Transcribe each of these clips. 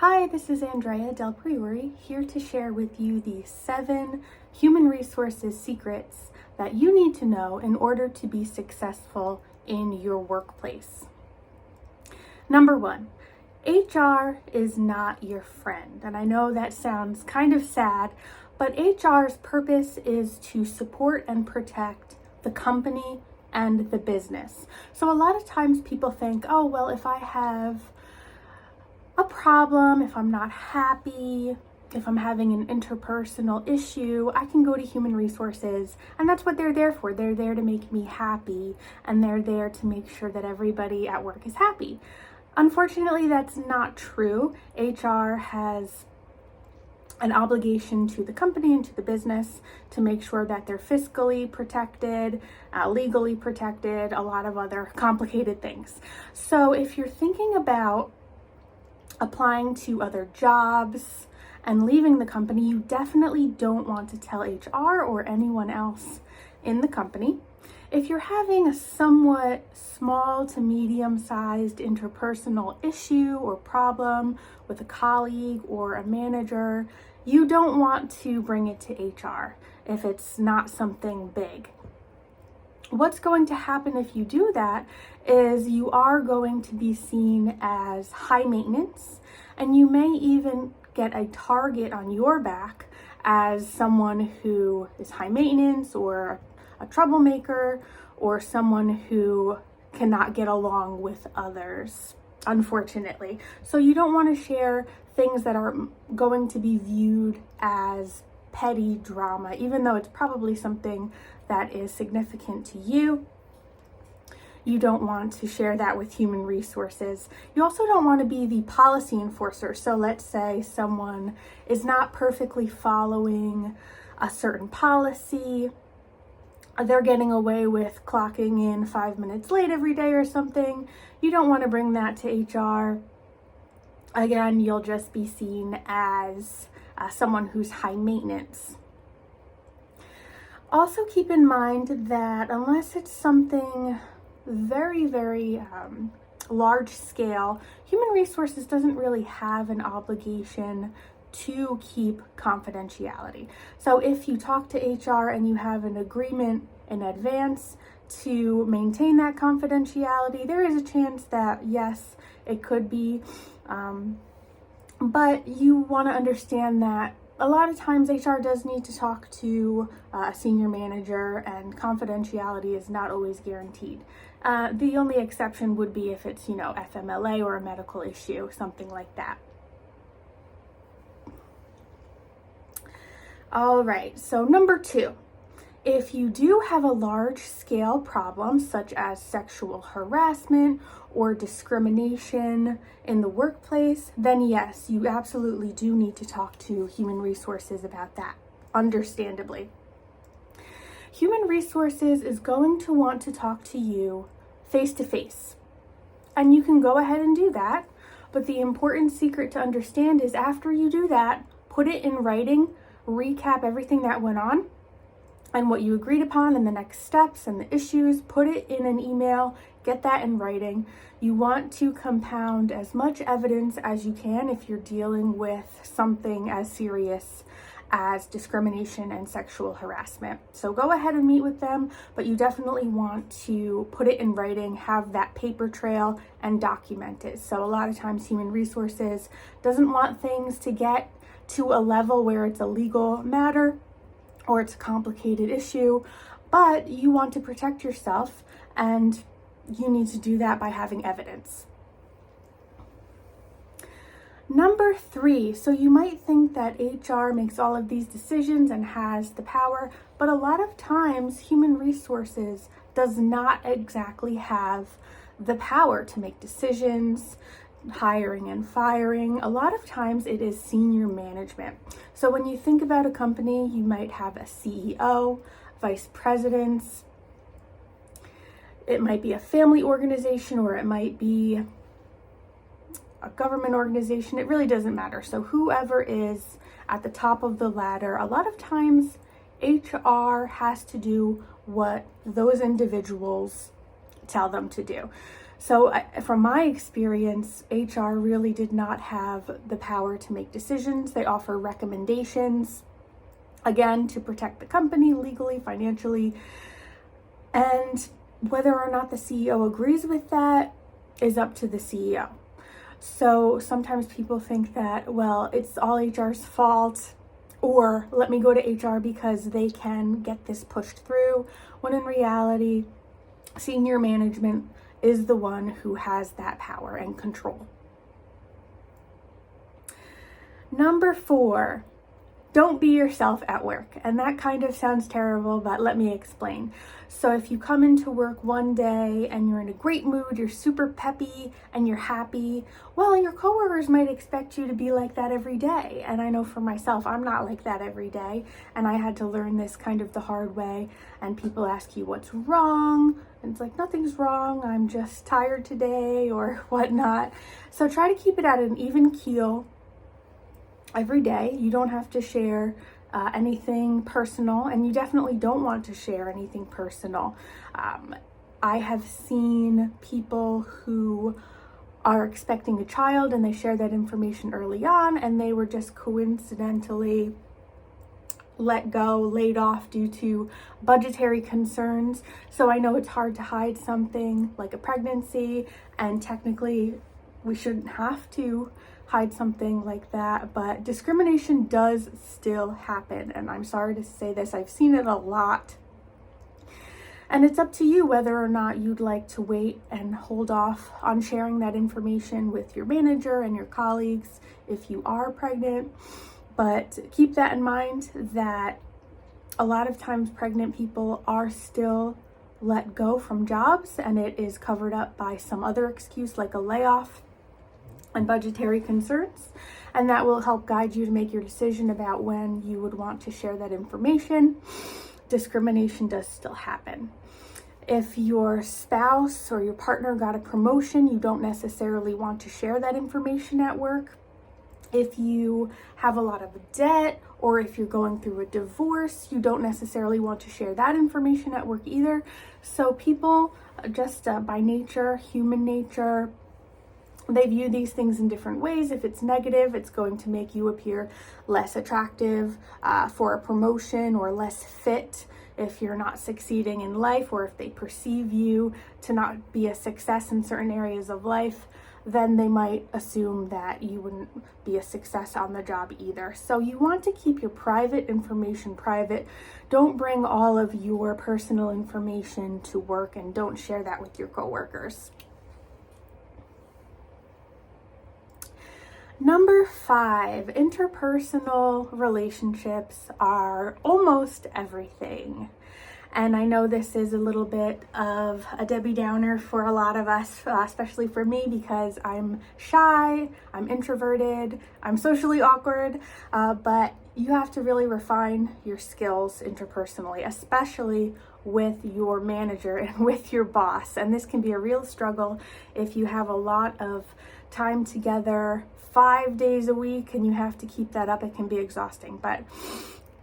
Hi, this is Andrea Del Priori, here to share with you the 7 human resources secrets that you need to know in order to be successful in your workplace. Number 1, HR is not your friend. And I know that sounds kind of sad, but HR's purpose is to support and protect the company and the business. So a lot of times people think, oh, well, if I have a problem, if I'm not happy, if I'm having an interpersonal issue, I can go to human resources, and that's what they're there for. They're there to make me happy, and they're there to make sure that everybody at work is happy. Unfortunately, that's not true. HR has an obligation to the company and to the business to make sure that they're fiscally protected, legally protected, a lot of other complicated things. So if you're thinking about applying to other jobs and leaving the company, you definitely don't want to tell HR or anyone else in the company. If you're having a somewhat small to medium-sized interpersonal issue or problem with a colleague or a manager, you don't want to bring it to HR if it's not something big. What's going to happen if you do that is you are going to be seen as high maintenance, and you may even get a target on your back as someone who is high maintenance or a troublemaker or someone who cannot get along with others, unfortunately. So you don't want to share things that are going to be viewed as petty drama, even though it's probably something that is significant to you. You don't want to share that with human resources. You also don't want to be the policy enforcer. So let's say someone is not perfectly following a certain policy. They're getting away with clocking in 5 minutes late every day or something. You don't want to bring that to HR. Again, you'll just be seen as someone who's high maintenance. Also keep in mind that unless it's something very large scale, human resources doesn't really have an obligation to keep confidentiality. So if you talk to HR and you have an agreement in advance to maintain that confidentiality, there is a chance that yes, it could be, but you want to understand that a lot of times HR does need to talk to a senior manager, and confidentiality is not always guaranteed. The only exception would be if it's, FMLA or a medical issue, something like that. All right, so number 2, if you do have a large scale problem such as sexual harassment or discrimination in the workplace, then yes, you absolutely do need to talk to human resources about that, understandably. Human resources is going to want to talk to you face to face, and you can go ahead and do that, but the important secret to understand is after you do that, put it in writing, recap everything that went on and what you agreed upon and the next steps and the issues, put it in an email, get that in writing. You want to compound as much evidence as you can if you're dealing with something as serious as discrimination and sexual harassment. So go ahead and meet with them, but you definitely want to put it in writing, have that paper trail, and document it. So a lot of times human resources doesn't want things to get to a level where it's a legal matter or it's a complicated issue, but you want to protect yourself, and you need to do that by having evidence. Number 3, so you might think that HR makes all of these decisions and has the power, but a lot of times human resources does not exactly have the power to make decisions, hiring and firing. A lot of times it is senior management. So when you think about a company, you might have a CEO, vice presidents. It might be a family organization, or it might be a government organization. It really doesn't matter. So whoever is at the top of the ladder, a lot of times HR has to do what those individuals tell them to do. So from my experience, HR really did not have the power to make decisions. They offer recommendations, again, to protect the company legally, financially, and whether or not the CEO agrees with that is up to the CEO. So sometimes people think that, well, it's all HR's fault, or let me go to HR because they can get this pushed through, when in reality, senior management is the one who has that power and control. Number 4, don't be yourself at work. And that kind of sounds terrible, but let me explain. So if you come into work one day and you're in a great mood, you're super peppy and you're happy, well, your coworkers might expect you to be like that every day. And I know for myself, I'm not like that every day. And I had to learn this kind of the hard way. And people ask you what's wrong. And it's like, nothing's wrong. I'm just tired today or whatnot. So try to keep it at an even keel every day. You don't have to share anything personal, and you definitely don't want to share anything personal. I have seen people who are expecting a child and they share that information early on, and they were just coincidentally laid off due to budgetary concerns. So I know it's hard to hide something like a pregnancy, and technically we shouldn't have to hide something like that, but discrimination does still happen. And I'm sorry to say this, I've seen it a lot. And it's up to you whether or not you'd like to wait and hold off on sharing that information with your manager and your colleagues if you are pregnant. But keep that in mind that a lot of times pregnant people are still let go from jobs, and it is covered up by some other excuse like a layoff and budgetary concerns, and that will help guide you to make your decision about when you would want to share that information. Discrimination does still happen. If your spouse or your partner got a promotion, you don't necessarily want to share that information at work. If you have a lot of debt, or if you're going through a divorce, you don't necessarily want to share that information at work either. So people just by nature, human nature, they view these things in different ways. If it's negative, it's going to make you appear less attractive for a promotion, or less fit if you're not succeeding in life, or if they perceive you to not be a success in certain areas of life, then they might assume that you wouldn't be a success on the job either. So you want to keep your private information private. Don't bring all of your personal information to work, and don't share that with your coworkers. Number 5, interpersonal relationships are almost everything. And I know this is a little bit of a Debbie Downer for a lot of us, especially for me, because I'm shy, I'm introverted, I'm socially awkward, but you have to really refine your skills interpersonally, especially with your manager and with your boss. And this can be a real struggle if you have a lot of time together 5 days a week and you have to keep that up. It can be exhausting, but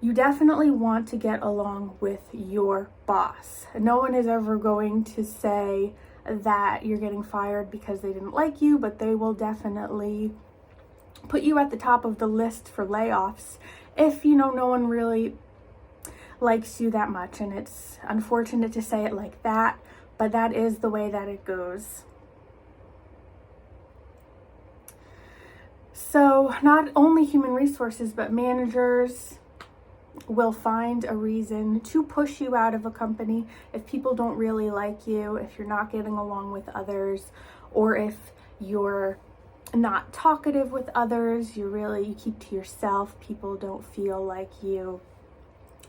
you definitely want to get along with your boss. No one is ever going to say that you're getting fired because they didn't like you, but they will definitely put you at the top of the list for layoffs if, no one really likes you that much. And it's unfortunate to say it like that, but that is the way that it goes. So not only human resources, but managers will find a reason to push you out of a company if people don't really like you, if you're not getting along with others, or if you're not talkative with others, you keep to yourself. People don't feel like you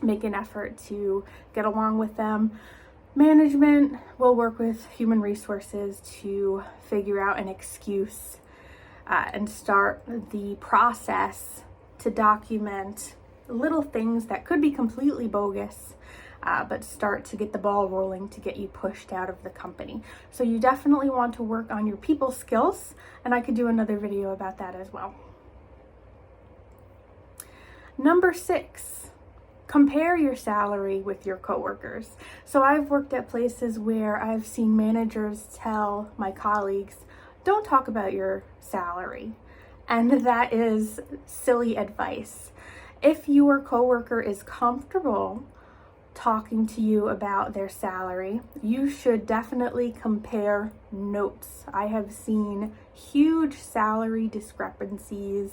make an effort to get along with them. Management will work with human resources to figure out an excuse and start the process to document little things that could be completely bogus, but start to get the ball rolling to get you pushed out of the company. So you definitely want to work on your people skills, and I could do another video about that as well. Number 6, compare your salary with your coworkers. So I've worked at places where I've seen managers tell my colleagues, don't talk about your salary. And that is silly advice. If your coworker is comfortable talking to you about their salary, you should definitely compare notes. I have seen huge salary discrepancies.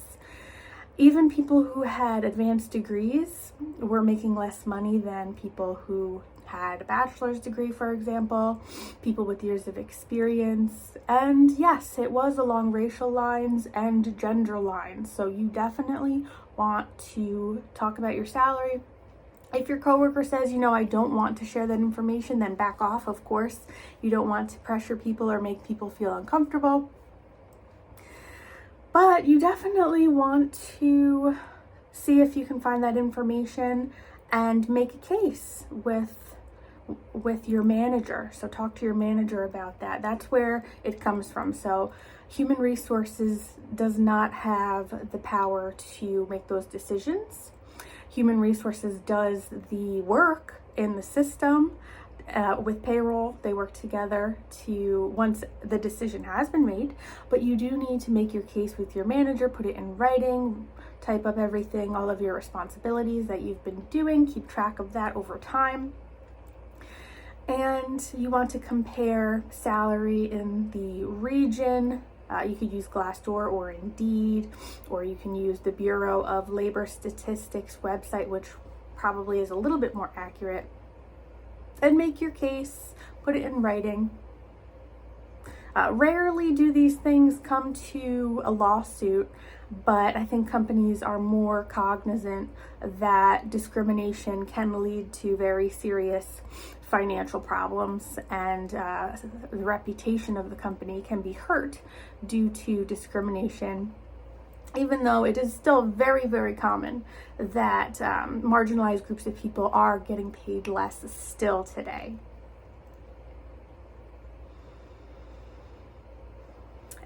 Even people who had advanced degrees were making less money than people who had a bachelor's degree, for example, people with years of experience. And yes, it was along racial lines and gender lines. So you definitely want to talk about your salary. If your coworker says, I don't want to share that information, then back off, of course. You don't want to pressure people or make people feel uncomfortable. But you definitely want to see if you can find that information and make a case with your manager. So talk to your manager about that. That's where it comes from. So human resources does not have the power to make those decisions. Human resources does the work in the system. With payroll, they work together to, once the decision has been made, but you do need to make your case with your manager, put it in writing, type up everything, all of your responsibilities that you've been doing, keep track of that over time. And you want to compare salary in the region. You could use Glassdoor or Indeed, or you can use the Bureau of Labor Statistics website, which probably is a little bit more accurate. And make your case, put it in writing. Rarely do these things come to a lawsuit, but I think companies are more cognizant that discrimination can lead to very serious financial problems, and the reputation of the company can be hurt due to discrimination, even though it is still very, very common that marginalized groups of people are getting paid less still today.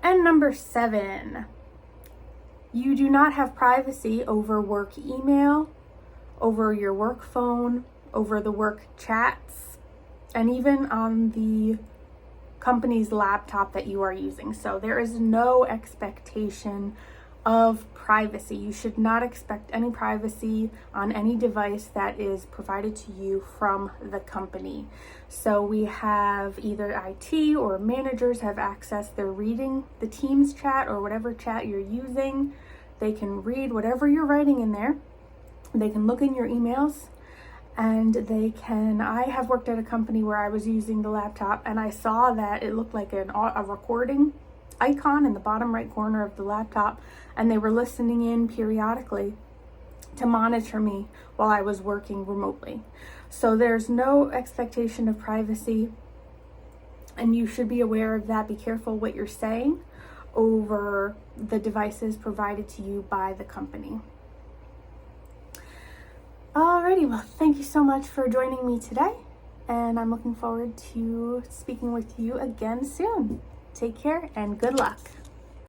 And number 7, you do not have privacy over work email, over your work phone, over the work chats, and even on the company's laptop that you are using. So there is no expectation of privacy. You should not expect any privacy on any device that is provided to you from the company. So we have either IT or managers have access. They're reading the Teams chat or whatever chat you're using. They can read whatever you're writing in there. They can look in your emails, and I have worked at a company where I was using the laptop, and I saw that it looked like a recording icon in the bottom right corner of the laptop, and they were listening in periodically to monitor me while I was working remotely. So there's no expectation of privacy, and you should be aware of that. Be careful what you're saying over the devices provided to you by the company. Alrighty, well, thank you so much for joining me today, and I'm looking forward to speaking with you again soon. Take care and good luck.